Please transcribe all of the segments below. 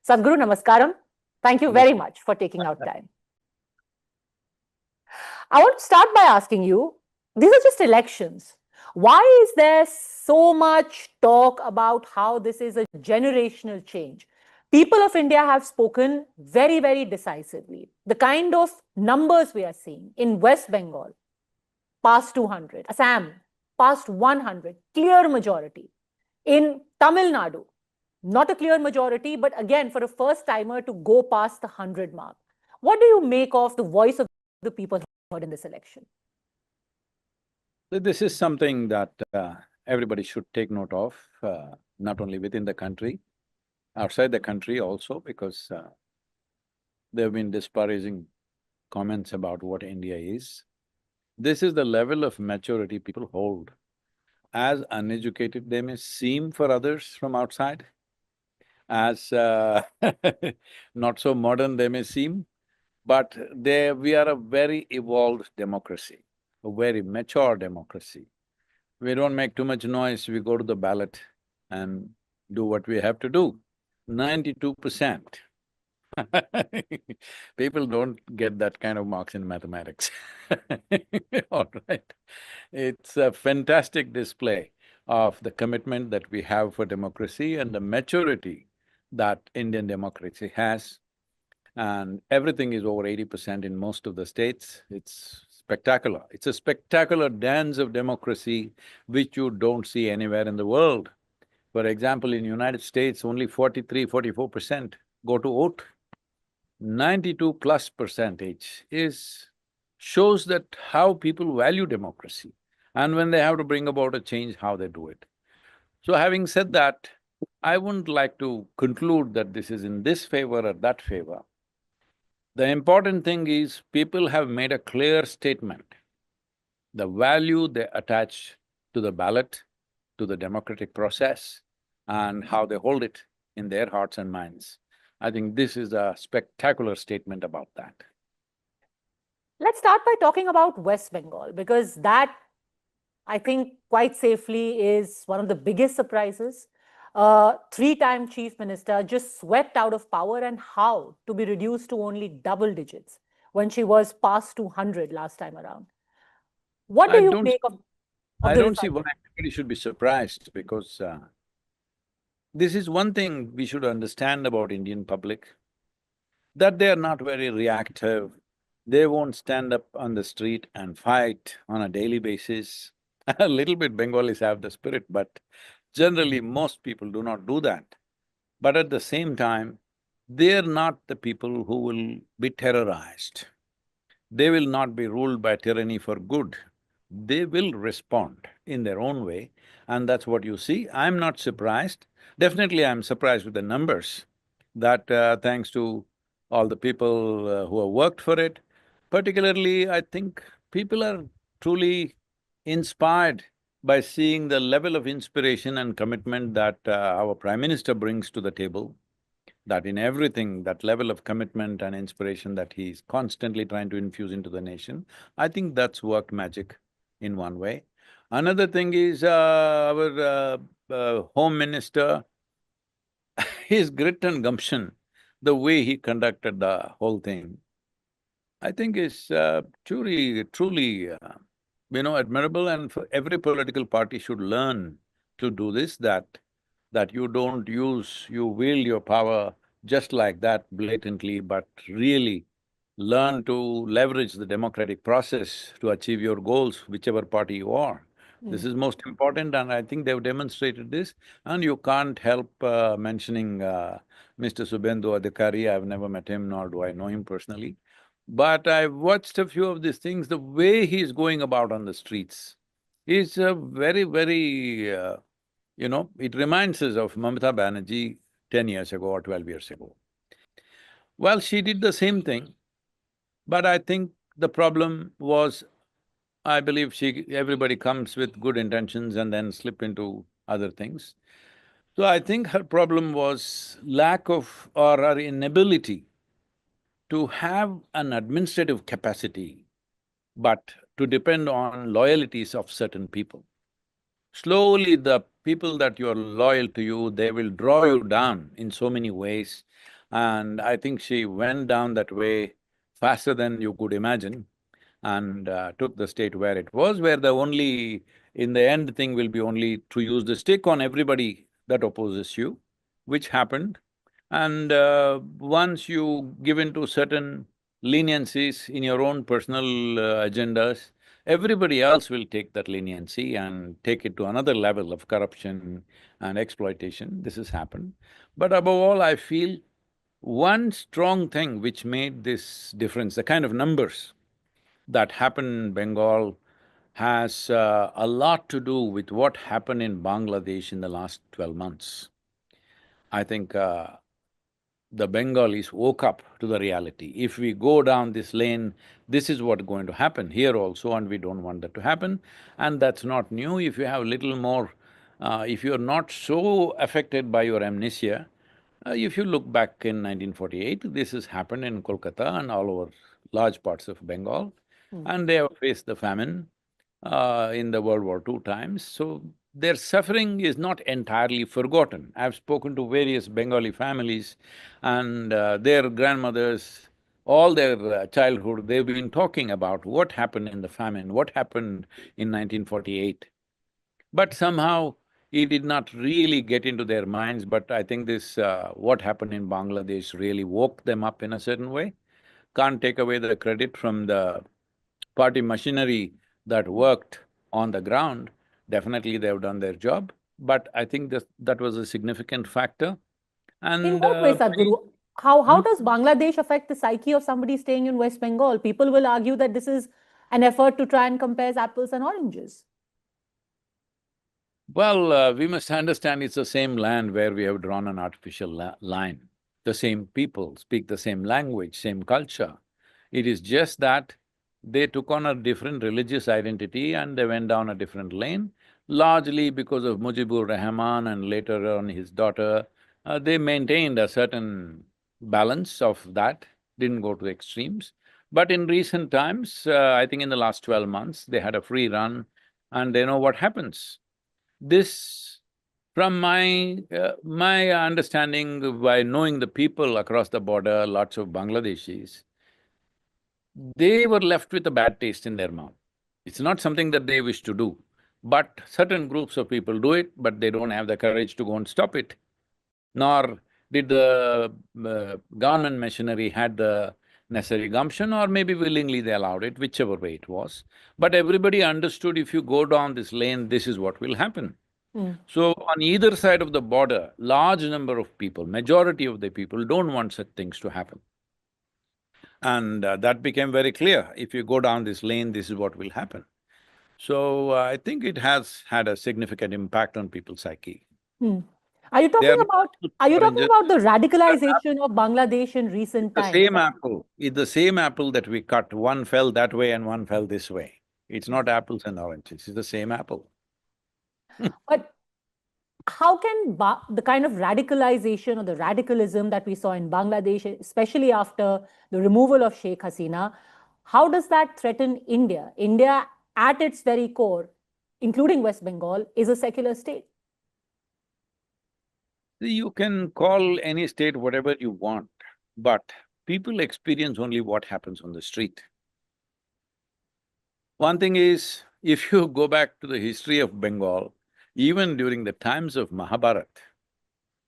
Sadhguru, Namaskaram. Thank you very much for taking out time. I want to start by asking you, these are just elections. Why is there so much talk about how this is a generational change? People of India have spoken very, very decisively. The kind of numbers we are seeing in West Bengal, past 200, Assam, past 100, clear majority. In Tamil Nadu, not a clear majority, but again, for a first timer to go past the 100 mark. What do you make of the voice of the people heard in this election? This is something that everybody should take note of, not only within the country, outside the country also, because there have been disparaging comments about what India is. This is the level of maturity people hold. As uneducated they may seem for others from outside, as not so modern they may seem, but we are a very evolved democracy, a very mature democracy. We don't make too much noise, we go to the ballot and do what we have to do. 92%. People don't get that kind of marks in mathematics. All right. It's a fantastic display of the commitment that we have for democracy and the maturity that Indian democracy has. And everything is over 80% in most of the states. It's spectacular. It's a spectacular dance of democracy which you don't see anywhere in the world. For example, in United States, only 44% go to vote. 92+ percentage shows that how people value democracy, and when they have to bring about a change, how they do it. So having said that, I wouldn't like to conclude that this is in this favor or that favor. The important thing is people have made a clear statement, the value they attach to the ballot, to the democratic process, and how they hold it in their hearts and minds. I think this is a spectacular statement about that. Let's start by talking about West Bengal, because that, I think, quite safely is one of the biggest surprises. Three-time chief minister just swept out of power, and how to be reduced to only double digits when she was past 200 last time around. What do you make of I don't see why anybody should be surprised, because this is one thing we should understand about Indian public, that they are not very reactive. They won't stand up on the street and fight on a daily basis. A little bit Bengalis have the spirit, but generally most people do not do that. But at the same time, they're not the people who will be terrorized. They will not be ruled by tyranny for good. They will respond in their own way, and that's what you see. I'm not surprised. Definitely I'm surprised with the numbers, that thanks to all the people who have worked for it. Particularly, I think people are truly inspired by seeing the level of inspiration and commitment that our Prime Minister brings to the table, that in everything, that level of commitment and inspiration that he's constantly trying to infuse into the nation. I think that's worked magic in one way. Another thing is our Home Minister, his grit and gumption, the way he conducted the whole thing, I think is truly admirable, and for every political party should learn to do this, that you don't you wield your power just like that blatantly, but really learn to leverage the democratic process to achieve your goals, whichever party you are. This is most important, and I think they've demonstrated this. And you can't help mentioning Mr. Subhendu Adhikari. I've never met him, nor do I know him personally. But I've watched a few of these things. The way he's going about on the streets is very, it reminds us of Mamata Banerjee 10 years ago or 12 years ago. Well, she did the same thing, but I think the problem was, I believe everybody comes with good intentions and then slip into other things. So I think her problem was lack of or her inability to have an administrative capacity, but to depend on loyalties of certain people. Slowly, the people that you're loyal to you, they will draw you down in so many ways, And I think she went down that way faster than you could imagine and took the state where it was, where the only… in the end thing will be only to use the stick on everybody that opposes you, which happened. And once you give in to certain leniencies in your own personal agendas, everybody else will take that leniency and take it to another level of corruption and exploitation. This has happened. But above all, I feel one strong thing which made this difference, the kind of numbers that happened in Bengal, has a lot to do with what happened in Bangladesh in the last 12 months. I think the Bengalis woke up to the reality. If we go down this lane, this is what's going to happen here also, and we don't want that to happen. And that's not new. If you have little more… if you're not so affected by your amnesia, if you look back in 1948, this has happened in Kolkata and all over large parts of Bengal, Hmm. and they have faced the famine in the World War II times, so their suffering is not entirely forgotten. I've spoken to various Bengali families and their grandmothers, all their childhood, they've been talking about what happened in the famine, what happened in 1948. But somehow it did not really get into their minds, but I think this… what happened in Bangladesh really woke them up in a certain way. Can't take away the credit from the party machinery that worked on the ground. Definitely they've done their job, but I think that was a significant factor. In And what way, Sadhguru? How hmm? does Bangladesh affect the psyche of somebody staying in West Bengal? People will argue that this is an effort to try and compare apples and oranges. Well, we must understand it's the same land where we have drawn an artificial line. The same people speak the same language, same culture. It is just that they took on a different religious identity and they went down a different lane, largely because of Mujibur Rahman and later on his daughter. They maintained a certain balance of that, didn't go to extremes. But in recent times, I think in the last 12 months, they had a free run and they know what happens. This… from my understanding, by knowing the people across the border, lots of Bangladeshis, they were left with a bad taste in their mouth. It's not something that they wish to do, but certain groups of people do it, but they don't have the courage to go and stop it. Nor did the government machinery had the necessary gumption, or maybe willingly they allowed it, whichever way it was. But everybody understood if you go down this lane, this is what will happen. Hmm. So, on either side of the border, large number of people, majority of the people don't want such things to happen. And that became very clear. If you go down this lane, this is what will happen. So, I think it has had a significant impact on people's psyche. Hmm. Are you They talking are not about are you for talking injustice. about the radicalization of Bangladesh in recent The times? same apple, it's the same apple that we cut, one fell that way and one fell this way. It's not apples and oranges, it's the same apple. But how can the kind of radicalization or the radicalism that we saw in Bangladesh, especially after the removal of Sheikh Hasina, how does that threaten India? India, at its very core, including West Bengal, is a secular state. You can call any state whatever you want, but people experience only what happens on the street. One thing is, if you go back to the history of Bengal, even during the times of Mahabharat,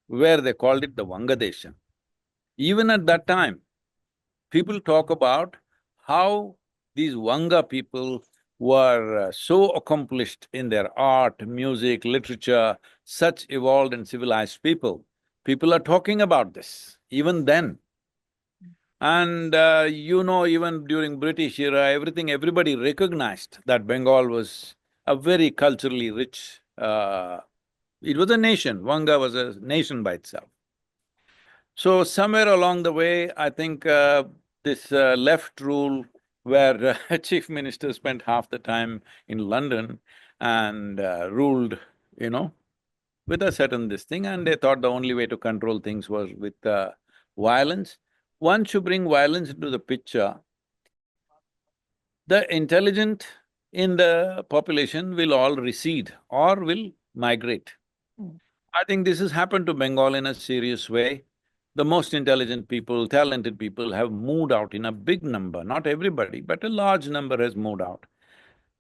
where they called it the Vangadesha, even at that time, people talk about how these Vanga people were so accomplished in their art, music, literature, such evolved and civilized people. People are talking about this, even then. And even during British era, everybody recognized that Bengal was a very culturally rich… it was a nation, Vanga was a nation by itself. So somewhere along the way, I think this left rule where chief minister spent half the time in London and ruled, you know, with a certain this thing, and they thought the only way to control things was with violence. Once you bring violence into the picture, the intelligent in the population will all recede or will migrate. Mm. I think this has happened to Bengal in a serious way. the most intelligent people, talented people have moved out in a big number, not everybody, but a large number has moved out.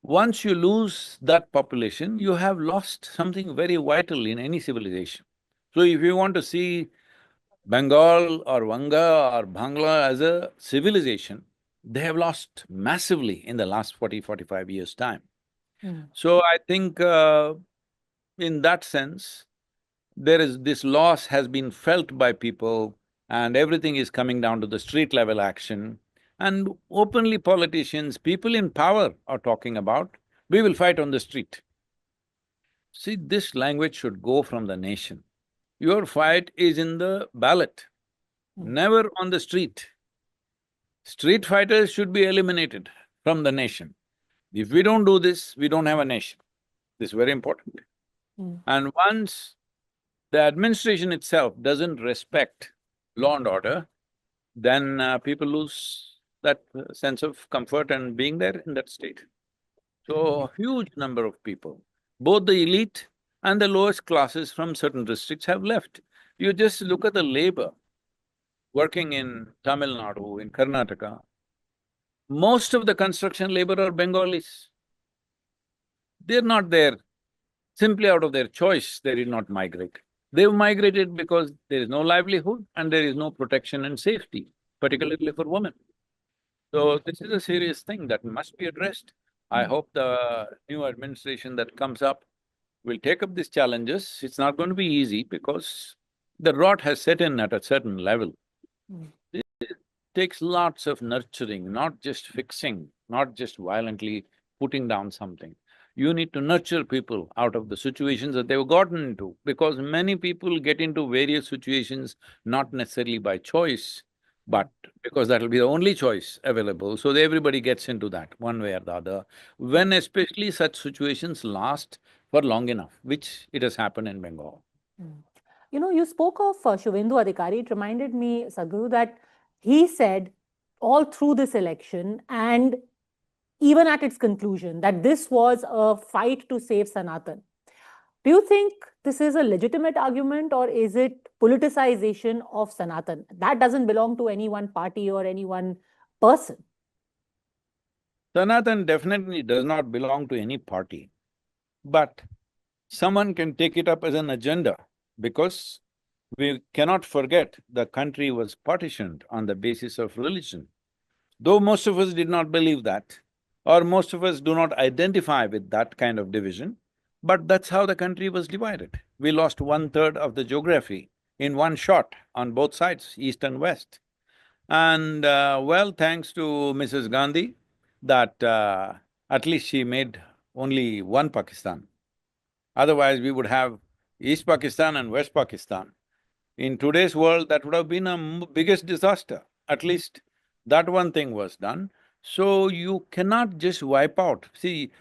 Once you lose that population, you have lost something very vital in any civilization. So if you want to see Bengal or Vanga or Bangla as a civilization, they have lost massively in the last 45 years' time. Mm. So I think in that sense, this loss has been felt by people and everything is coming down to the street level action. And openly politicians, people in power are talking about, we will fight on the street. See, this language should go from the nation. Your fight is in the ballot, Mm. never on the street. Street fighters should be eliminated from the nation. If we don't do this, we don't have a nation. This is very important. Mm. And once the administration itself doesn't respect law and order, then people lose that sense of comfort and being there in that state. So, a huge number of people, both the elite and the lowest classes from certain districts have left. You just look at the labor working in Tamil Nadu, in Karnataka, most of the construction labor are Bengalis. They're not there simply out of their choice, they did not migrate. They've migrated because there is no livelihood and there is no protection and safety, particularly for women. So this is a serious thing that must be addressed. I Mm. hope the new administration that comes up will take up these challenges. It's not going to be easy because the rot has set in at a certain level. Mm. Takes lots of nurturing, not just fixing, not just violently putting down something. You need to nurture people out of the situations that they've gotten into, because many people get into various situations not necessarily by choice, but because that'll be the only choice available, so everybody gets into that one way or the other. When especially such situations last for long enough, which it has happened in Bengal. Mm. You know, you spoke of Shubhendu Adhikari. It reminded me, Sadhguru, that he said all through this election and even at its conclusion that this was a fight to save Sanatan. Do you think this is a legitimate argument or is it politicization of Sanatan? That doesn't belong to any one party or any one person. Sanatan definitely does not belong to any party, but someone can take it up as an agenda, because we cannot forget the country was partitioned on the basis of religion. Though most of us did not believe that, or most of us do not identify with that kind of division, but that's how the country was divided. We lost one-third of the geography in one shot on both sides, east and west. And well, thanks to Mrs. Gandhi, that at least she made only one Pakistan. Otherwise, we would have East Pakistan and West Pakistan. In today's world, that would have been a biggest disaster. At least that one thing was done. So you cannot just wipe out. See,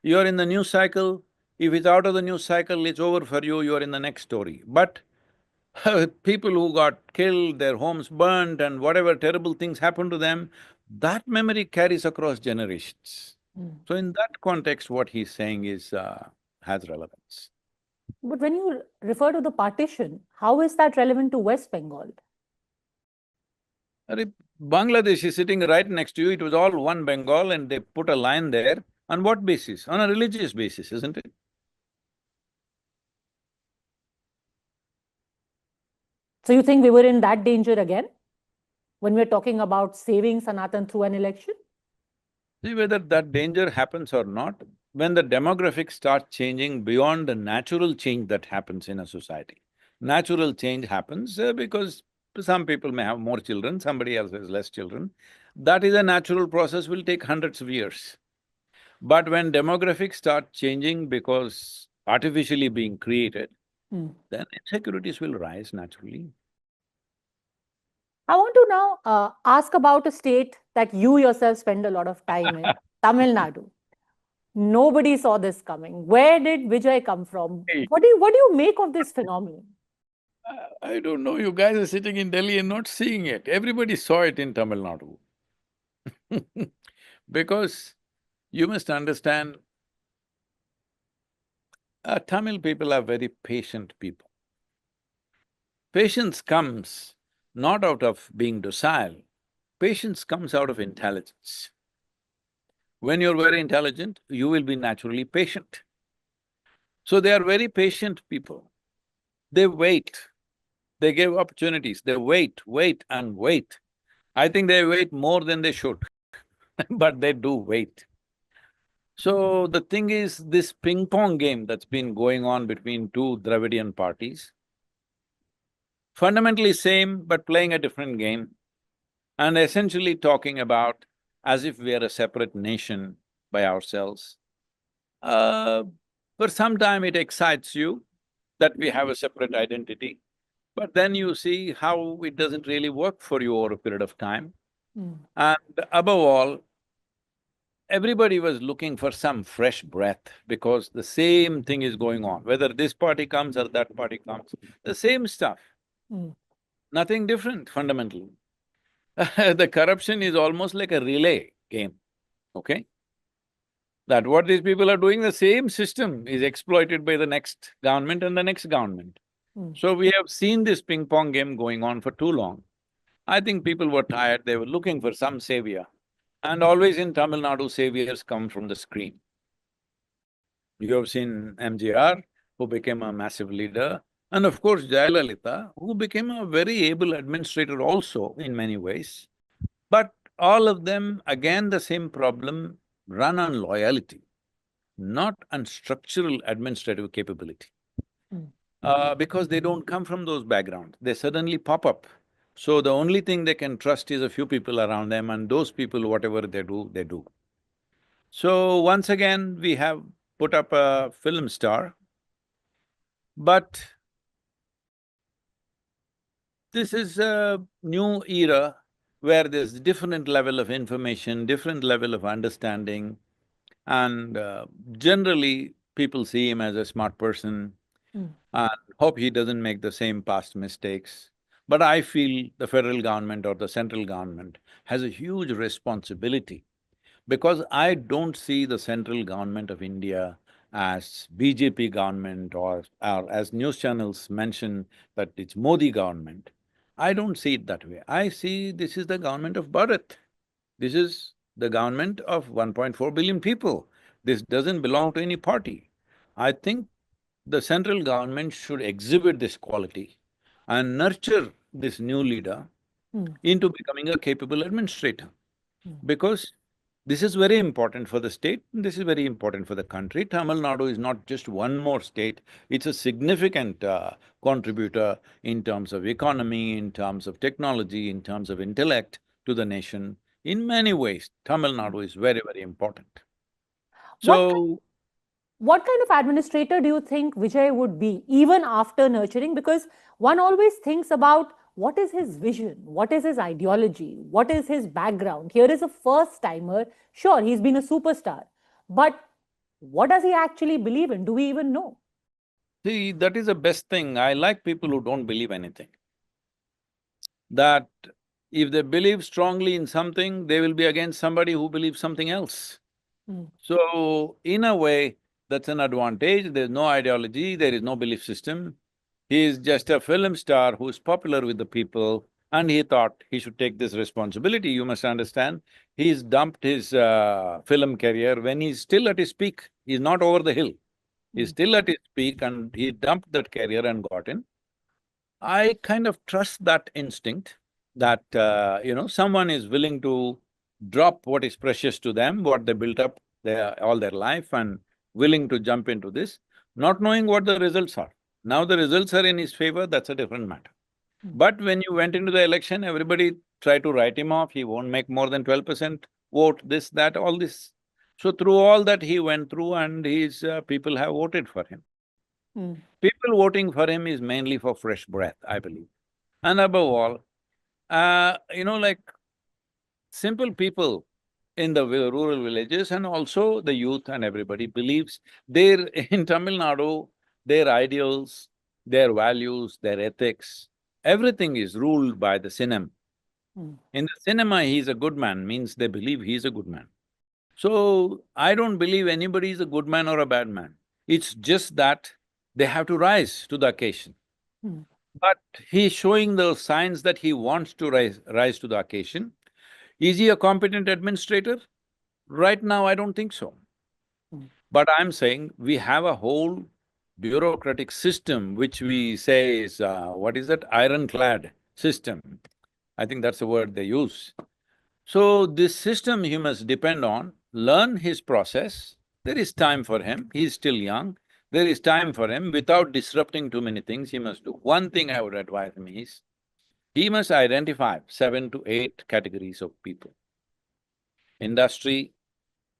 you're in the news cycle, if it's out of the news cycle, it's over for you, you're in the next story. But people who got killed, their homes burnt and whatever terrible things happened to them, that memory carries across generations. Mm. So in that context, what he's saying is has relevance. But when you refer to the partition, how is that relevant to West Bengal? Arre, Bangladesh is sitting right next to you, it was all one Bengal and they put a line there. On what basis? On a religious basis, isn't it? So you think we were in that danger again when we're talking about saving Sanatan through an election? See, whether that danger happens or not, when the demographics start changing beyond the natural change that happens in a society. Natural change happens because some people may have more children, somebody else has less children. That is a natural process, will take hundreds of years. But when demographics start changing because artificially being created, Mm. then insecurities will rise naturally. I want to now ask about a state that you yourself spend a lot of time in, Tamil Nadu. Nobody saw this coming. Where did Vijay come from? Hey. What do you make of this phenomenon? I don't know, you guys are sitting in Delhi and not seeing it. Everybody saw it in Tamil Nadu. Because you must understand, Tamil people are very patient people. Patience comes not out of being docile. Patience comes out of intelligence. When you're very intelligent, you will be naturally patient. So they are very patient people. They wait, they give opportunities, they wait and wait. I think they wait more than they should, but they do wait. So the thing is, this ping pong game that's been going on between two Dravidian parties, fundamentally same but playing a different game, and essentially talking about as if we are a separate nation by ourselves. Uh, for some time it excites you that we have a separate identity, but then you see how it doesn't really work for you over a period of time. Mm. And above all, everybody was looking for some fresh breath because the same thing is going on, whether this party comes or that party comes, the same stuff, Mm. nothing different fundamentally. The corruption is almost like a relay game, okay? That what these people are doing, the same system is exploited by the next government and the next government. Mm. So we have seen this ping pong game going on for too long. I think people were tired, they were looking for some savior. And always in Tamil Nadu, saviors come from the screen. You have seen MGR, who became a massive leader, and of course Jayalalitha, who became a very able administrator also in many ways. But all of them, again the same problem, run on loyalty, not on structural administrative capability. Mm. Because they don't come from those backgrounds, they suddenly pop up. So the only thing they can trust is a few people around them, and those people, whatever they do, they do. So once again, we have put up a film star, but this is a new era where there's different level of information, different level of understanding, and generally people see him as a smart person Mm. and hope he doesn't make the same past mistakes. But I feel the federal government or the central government has a huge responsibility, because I don't see the central government of India as BJP government or as news channels mention that it's Modi government. I don't see it that way. I see this is the government of Bharat. This is the government of 1.4 billion people. This doesn't belong to any party. I think the central government should exhibit this quality and nurture this new leader Mm. into becoming a capable administrator, Mm. because this is very important for the state, and this is very important for the country. Tamil Nadu is not just one more state, it's a significant contributor in terms of economy, in terms of technology, in terms of intellect to the nation. In many ways, Tamil Nadu is very, very important. What So, What kind of administrator do you think Vijay would be, even after nurturing? Because one always thinks about what is his vision, what is his ideology, what is his background. Here is a first timer. Sure, he's been a superstar, but what does he actually believe in? Do we even know? see, that is the best thing. I like people who don't believe anything. That if they believe strongly in something, they will be against somebody who believes something else. Mm. So, in a way, that's an advantage. There's no ideology, there is no belief system. He is just a film star who's popular with the people, and he thought he should take this responsibility. You must understand, he's dumped his film career when he's still at his peak. He's not over the hill. He's Mm. still at his peak, and he dumped that career and got in. I kind of trust that instinct that, someone is willing to drop what is precious to them, what they built up all their life, and willing to jump into this, not knowing what the results are. Now the results are in his favor, that's a different matter. Mm. But when you went into the election, everybody tried to write him off, he won't make more than 12% vote, this, that, all this. So through all that he went through, and his people have voted for him. Mm. People voting for him is mainly for fresh breath, I believe. And above all, like simple people in the rural villages, and also the youth and everybody believes their… in Tamil Nadu, their ideals, their values, their ethics, everything is ruled by the cinema. Mm. In the cinema, he's a good man, means they believe he's a good man. So, I don't believe anybody is a good man or a bad man. It's just that they have to rise to the occasion. Mm. But he's showing those signs that he wants to rise to the occasion. Is he a competent administrator? Right now, I don't think so. Mm. But I'm saying we have a whole bureaucratic system which we say is, what is that, ironclad system. I think that's the word they use. So this system he must depend on, learn his process. There is time for him, he's still young. There is time for him, without disrupting too many things, he must do. One thing I would advise him is, he must identify 7 to 8 categories of people. Industry,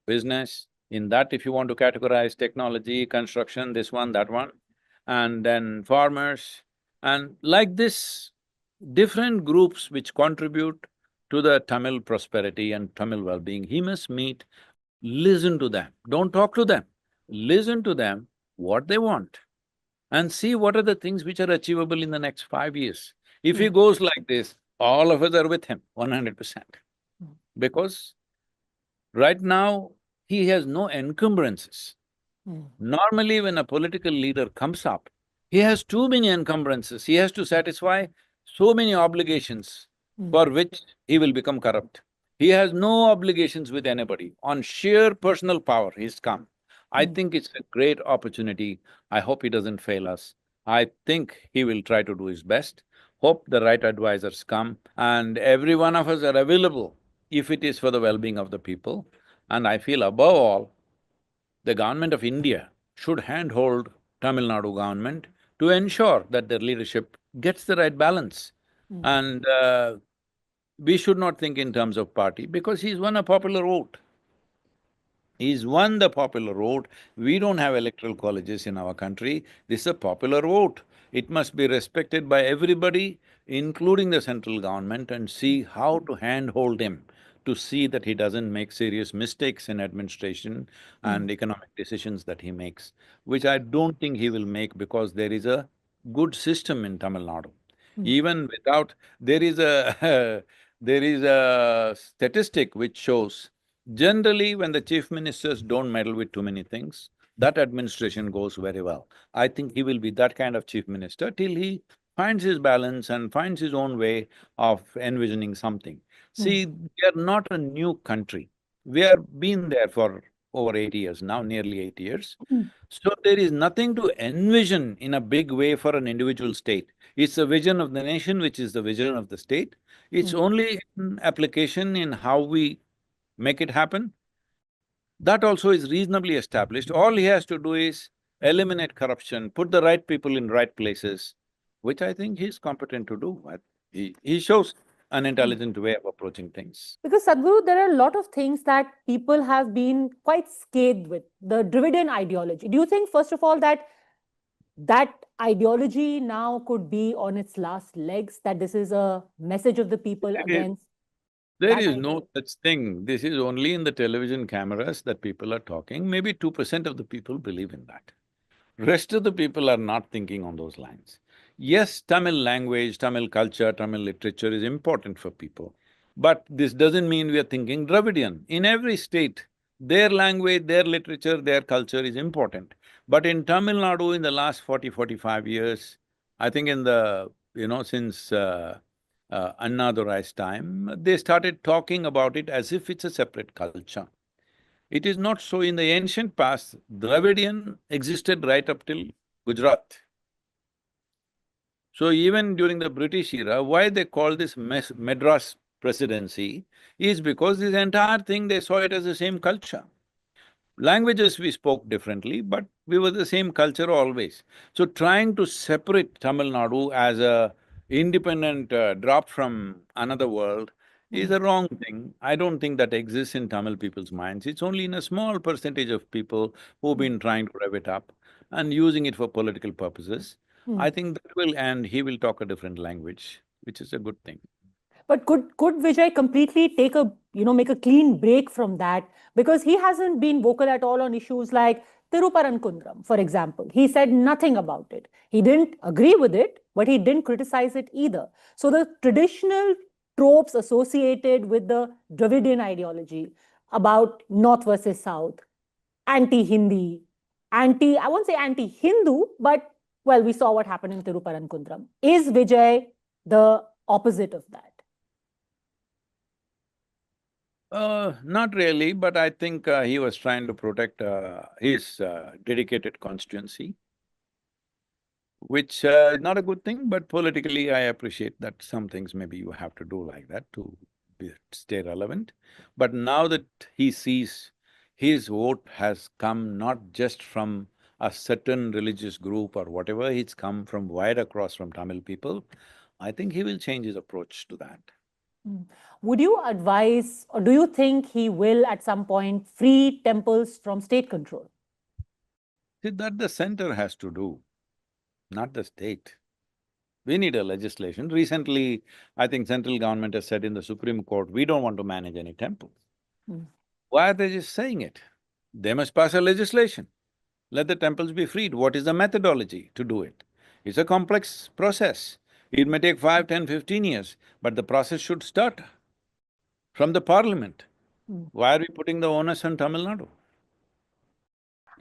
business, in that if you want to categorize technology, construction, this one, that one, and then farmers, and like this, different groups which contribute to the Tamil prosperity and Tamil well-being, he must meet, listen to them, don't talk to them, listen to them, what they want, and see what are the things which are achievable in the next 5 years. If he Mm. goes like this, all of us are with him, 100%. Mm. Because right now, he has no encumbrances. Mm. Normally, when a political leader comes up, he has too many encumbrances. He has to satisfy so many obligations Mm. for which he will become corrupt. He has no obligations with anybody. On sheer personal power, he's come. I Mm. think it's a great opportunity. I hope he doesn't fail us. I think he will try to do his best. Hope the right advisors come and every one of us are available if it is for the well-being of the people. And I feel above all, the government of India should handhold Tamil Nadu government to ensure that their leadership gets the right balance. Mm. And we should not think in terms of party, because he's won a popular vote. He's won the popular vote. We don't have electoral colleges in our country. This is a popular vote. It must be respected by everybody, including the central government, and see how to handhold him to see that he doesn't make serious mistakes in administration Mm. and economic decisions that he makes, which I don't think he will make, because there is a good system in Tamil Nadu. Mm. Even without… there is a there is a statistic which shows, generally, when the chief ministers don't meddle with too many things, that administration goes very well. I think he will be that kind of chief minister till he finds his balance and finds his own way of envisioning something. Mm. See, we are not a new country. We have been there for over 8 years now, nearly 8 years. Mm. So there is nothing to envision in a big way for an individual state. It's the vision of the nation which is the vision of the state. It's Mm. only in application in how we make it happen. That also is reasonably established. All he has to do is eliminate corruption, put the right people in right places, which I think he's competent to do. He shows an Mm. intelligent way of approaching things. Because Sadhguru, there are a lot of things that people have been quite scathed with. The Dravidian ideology. Do you think, first of all, that that ideology now could be on its last legs, that this is a message of the people There is, against there that is ideology? no such thing. This is only in the television cameras that people are talking. Maybe 2% of the people believe in that. Rest of the people are not thinking on those lines. Yes, Tamil language, Tamil culture, Tamil literature is important for people, but this doesn't mean we are thinking Dravidian. In every state, their language, their literature, their culture is important. But in Tamil Nadu, in the last 40, 45 years, I think in the… since Anna Durai's time, they started talking about it as if it's a separate culture. It is not so. In the ancient past, Dravidian existed right up till Gujarat. So even during the British era, why they call this Madras presidency is because this entire thing, they saw it as the same culture. Languages we spoke differently, but we were the same culture always. So trying to separate Tamil Nadu as a independent drop from another world is Mm. a wrong thing. I don't think that exists in Tamil people's minds. It's only in a small percentage of people who've Mm. been trying to rev it up and using it for political purposes. I Mm. think that will end, he will talk a different language, which is a good thing. But could Vijay completely take a, make a clean break from that? Because he hasn't been vocal at all on issues like Tiruparankuntram, for example. He said nothing about it. He didn't agree with it, but he didn't criticize it either. So the traditional tropes associated with the Dravidian ideology about North versus South, anti-Hindi, I won't say anti-Hindu, but Well, we saw what happened in Tiruparankuntram. Is Vijay the opposite of that? Not really, but I think he was trying to protect his dedicated constituency, which is not a good thing, but politically I appreciate that some things maybe you have to do like that to stay relevant. But now that he sees his vote has come not just from a certain religious group or whatever, it's come from wide across from Tamil people, I think he will change his approach to that. Mm. Would you advise, or do you think he will at some point free temples from state control? See, that the center has to do, not the state. We need a legislation. Recently, I think central government has said in the Supreme Court, we don't want to manage any temples. Mm. Why are they just saying it? They must pass a legislation. Let the temples be freed. What is the methodology to do it? It's a complex process. It may take 5, 10, 15 years, but the process should start from the parliament. Mm. Why are we putting the onus on Tamil Nadu?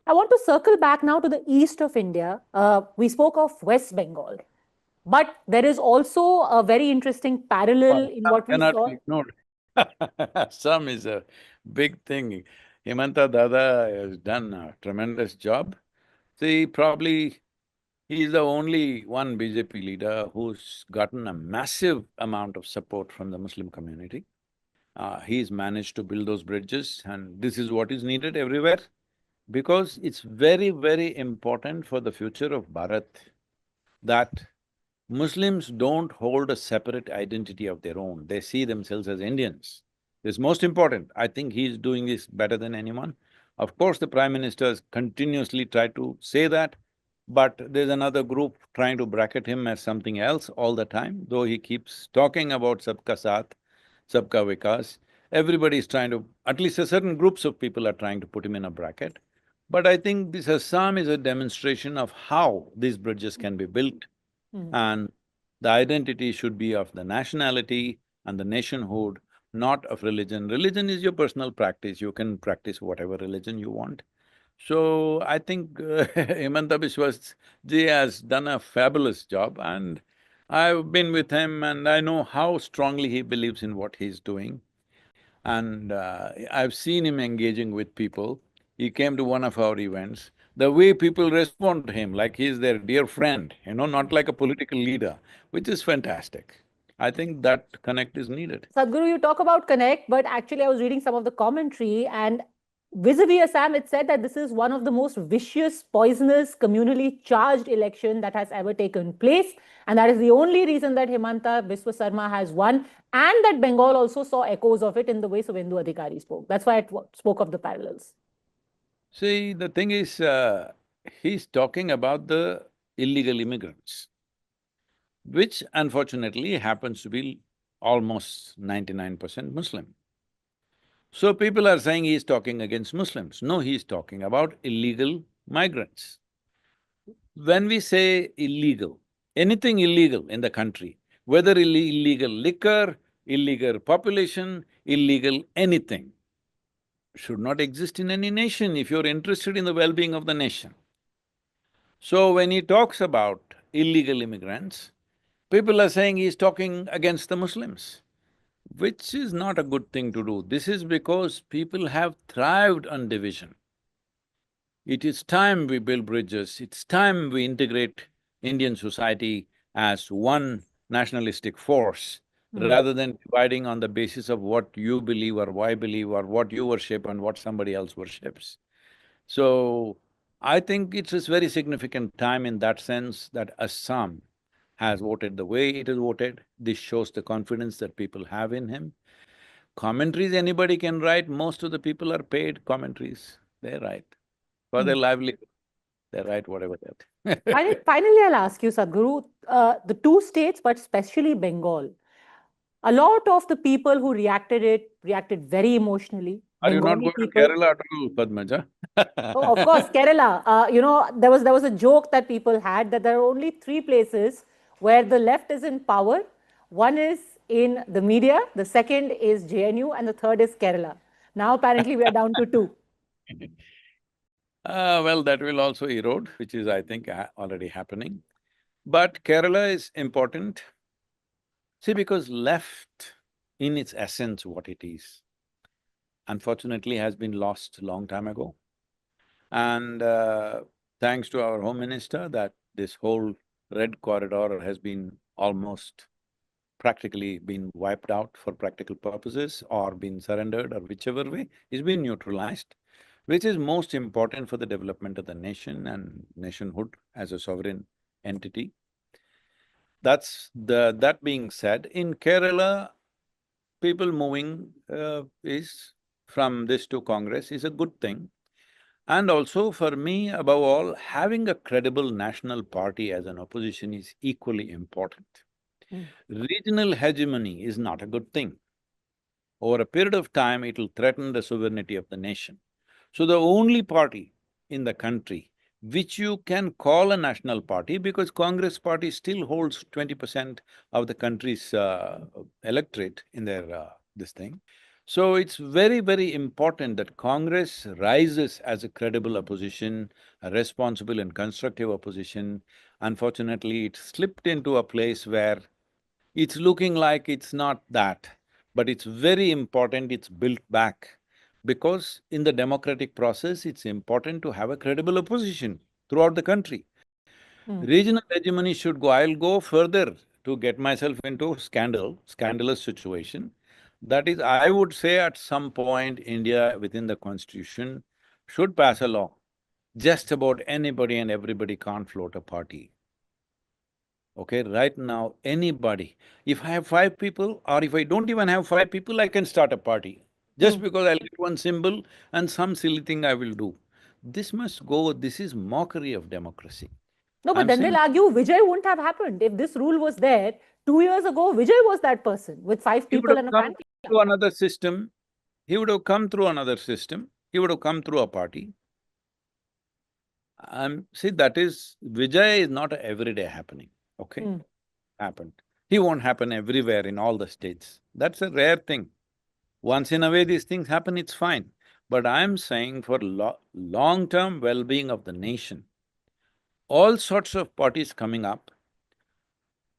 I want to circle back now to the east of India. We spoke of West Bengal, but there is also a very interesting parallel in Assam what we cannot saw. be ignored. Assam is a big thing. Himanta Dada has done a tremendous job. See, probably he is the only one BJP leader who's gotten a massive amount of support from the Muslim community. He's managed to build those bridges, and this is what is needed everywhere, because it's very, very important for the future of Bharat that Muslims don't hold a separate identity of their own, they see themselves as Indians. This is most important. I think he's doing this better than anyone. Of course, the Prime Ministers continuously try to say that, but there's another group trying to bracket him as something else all the time, though he keeps talking about Sabka Saath, Sabka Vikas. Everybody is trying to… at least a certain groups of people are trying to put him in a bracket. But I think this Assam is a demonstration of how these bridges can be built, Mm. and the identity should be of the nationality and the nationhood, not of religion. Religion is your personal practice, you can practice whatever religion you want. So, I think Himanta Biswas ji has done a fabulous job, and I've been with him and I know how strongly he believes in what he's doing. And I've seen him engaging with people. He came to one of our events. The way people respond to him, like he's their dear friend, not like a political leader, which is fantastic. I think that connect is needed. Sadhguru, you talk about connect, but actually I was reading some of the commentary, and vis-a-vis Assam, it said that this is one of the most vicious, poisonous, communally charged election that has ever taken place. And that is the only reason that Himanta Biswa Sarma has won, and that Bengal also saw echoes of it in the way Suvendu Adhikari spoke. That's why I spoke of the parallels. See, the thing is, he's talking about the illegal immigrants, which unfortunately happens to be almost 99% Muslim. So people are saying he's talking against Muslims. No, he's talking about illegal migrants. When we say illegal, anything illegal in the country, whether illegal liquor, illegal population, illegal anything, should not exist in any nation if you're interested in the well-being of the nation. So when he talks about illegal immigrants, people are saying he's talking against the Muslims, which is not a good thing to do. This is because people have thrived on division. It is time we build bridges, it's time we integrate Indian society as one nationalistic force, rather than dividing on the basis of what you believe or I believe or what you worship and what somebody else worships. So, I think it's a very significant time in that sense that Assam has voted the way it has voted. This shows the confidence that people have in him. Commentaries anybody can write, most of the people are paid commentaries, they write. For their livelihood, they write whatever that. Finally, I'll ask you, Sadhguru, the two states, but especially Bengal, a lot of the people who reacted very emotionally. Are you not Bengali going to people. Kerala at all, Padmaja? Oh, of course, Kerala. There was a joke that people had that there are only three places where the left is in power. One is in the media, the second is JNU, and the third is Kerala. Now apparently we are down to two. Well, that will also erode, which is, I think, already happening. But Kerala is important. See, because left, in its essence, what it is, unfortunately has been lost long time ago. And thanks to our Home Minister that this whole red corridor has been almost practically been wiped out for practical purposes or been surrendered or whichever way, is been neutralized, which is most important for the development of the nation and nationhood as a sovereign entity. That being said, in Kerala, people moving is from this to Congress is a good thing. And also for me, above all, having a credible national party as an opposition is equally important. Mm, Regional hegemony is not a good thing. Over a period of time, it'll threaten the sovereignty of the nation. So the only party in the country which you can call a national party, because Congress party still holds 20% of the country's electorate in their this thing. So it's very, very important that Congress rises as a credible opposition, a responsible and constructive opposition. Unfortunately, it slipped into a place where it's looking like it's not that, but it's very important it's built back. Because in the democratic process, it's important to have a credible opposition throughout the country. mm. Regional hegemony should go… I'll go further to get myself into scandalous situation. That is, I would say at some point, India within the constitution should pass a law. Just about anybody and everybody can't float a party. Okay, right now, anybody, if I have five people or if I don't even have five people, I can start a party. Just Mm. because I'll get one symbol and some silly thing I will do. This must go… this is mockery of democracy. No, but I'm then they'll saying argue Vijay wouldn't have happened if this rule was there 2 years ago. Vijay was that person with five he would people have and a come fan club. through another system, he would have come through another system, he would have come through a party. See, that is… Vijay is not a everyday happening, okay? Mm, Happened. He won't happen everywhere in all the states. That's a rare thing. Once in a way these things happen, it's fine. But I'm saying for long-term well-being of the nation, all sorts of parties coming up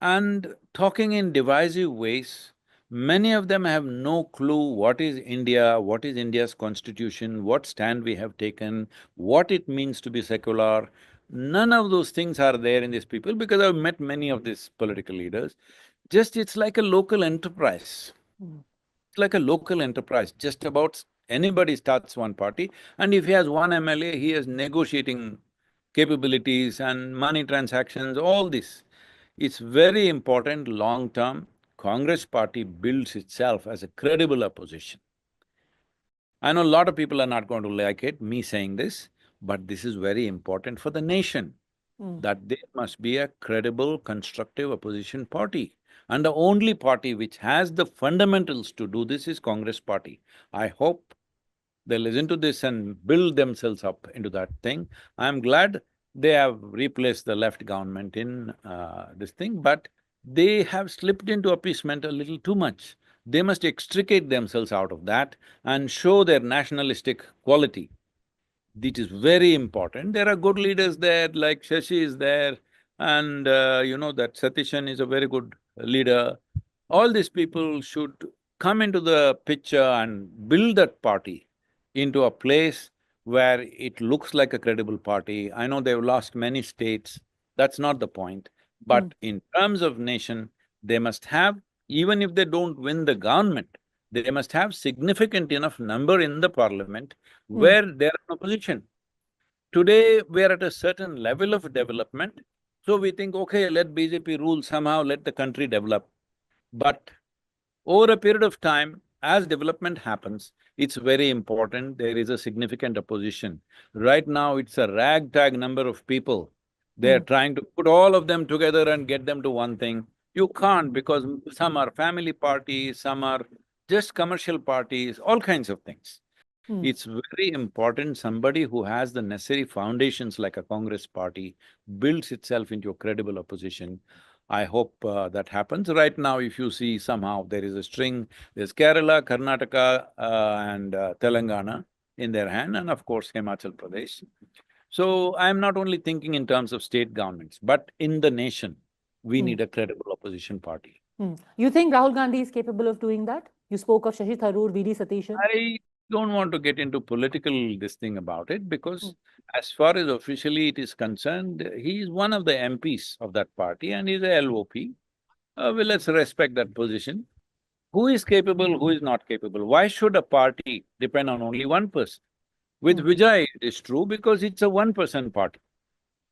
and talking in divisive ways, many of them have no clue what is India, what is India's constitution, what stand we have taken, what it means to be secular. None of those things are there in these people because I've met many of these political leaders. Just it's like a local enterprise. mm, It's like a local enterprise, just about anybody starts one party, and if he has one MLA, he has negotiating capabilities and money transactions, all this. It's very important long-term, Congress party builds itself as a credible opposition. I know a lot of people are not going to like it, me saying this, but this is very important for the nation, mm, that there must be a credible, constructive opposition party. And the only party which has the fundamentals to do this is Congress party. I hope they listen to this and build themselves up into that thing. I'm glad they have replaced the left government in this thing, but they have slipped into appeasement a little too much. They must extricate themselves out of that and show their nationalistic quality. It is very important. There are good leaders there, like Shashi is there, and that Satishan is a very good leader. All these people should come into the picture and build that party into a place where it looks like a credible party. I know they've lost many states, that's not the point. mm, But in terms of nation, they must have, even if they don't win the government, they must have significant enough number in the parliament mm, where they're in opposition. Today, we are at a certain level of development, so we think, okay, let BJP rule somehow, let the country develop. But over a period of time, as development happens, it's very important there is a significant opposition. Right now, it's a ragtag number of people. They're mm, trying to put all of them together and get them to one thing. You can't, because some are family parties, some are just commercial parties, all kinds of things. mm. It's very important somebody who has the necessary foundations like a Congress party builds itself into a credible opposition. I hope that happens. Right now, if you see somehow there is a string, there's Kerala, Karnataka and Telangana in their hand, and of course Himachal Pradesh. So I'm not only thinking in terms of state governments, but in the nation, we Hmm. need a credible opposition party. You think Rahul Gandhi is capable of doing that? You spoke of Shashi Tharoor, VD Satishan. I don't want to get into political this thing about it Hmm. because as far as officially it is concerned, he is one of the MPs of that party and he's a LOP. Well, let's respect that position. Who is capable, who is not capable? Why should a party depend on only one person? With Hmm. Vijay, it is true because it's a one-person party.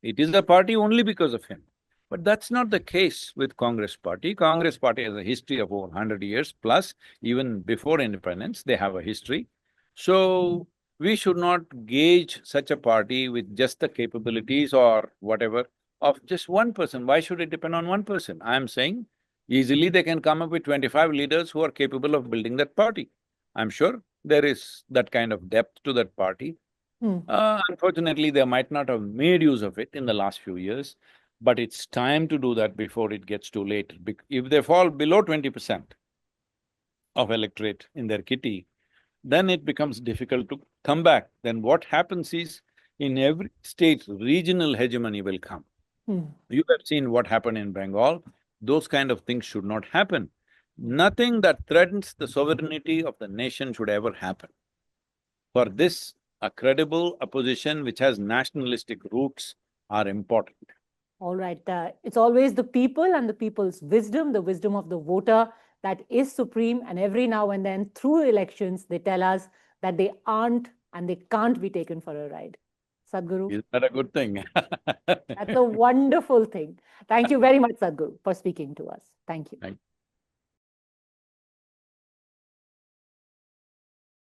It is a party only because of him. But that's not the case with Congress party. Congress party has a history of over 100 years plus, even before independence, they have a history. So, we should not gauge such a party with just the capabilities or whatever of just one person. Why should it depend on one person? I'm saying easily they can come up with 25 leaders who are capable of building that party. I'm sure there is that kind of depth to that party. Hmm. Unfortunately, they might not have made use of it in the last few years, but it's time to do that before it gets too late. If they fall below 20% of electorate in their kitty, then it becomes difficult to come back. Then what happens is, in every state, regional hegemony will come. Hmm. You have seen what happened in Bengal. Those kind of things should not happen. Nothing that threatens the sovereignty of the nation should ever happen. For this, a credible opposition which has nationalistic roots are important. All right. It's always the people and the people's wisdom, the wisdom of the voter, that is supreme. And every now and then, through elections, they tell us that they aren't and they can't be taken for a ride. Sadhguru, Is that a good thing? that's a wonderful thing. Thank you very much, Sadhguru, for speaking to us. Thank you. Thank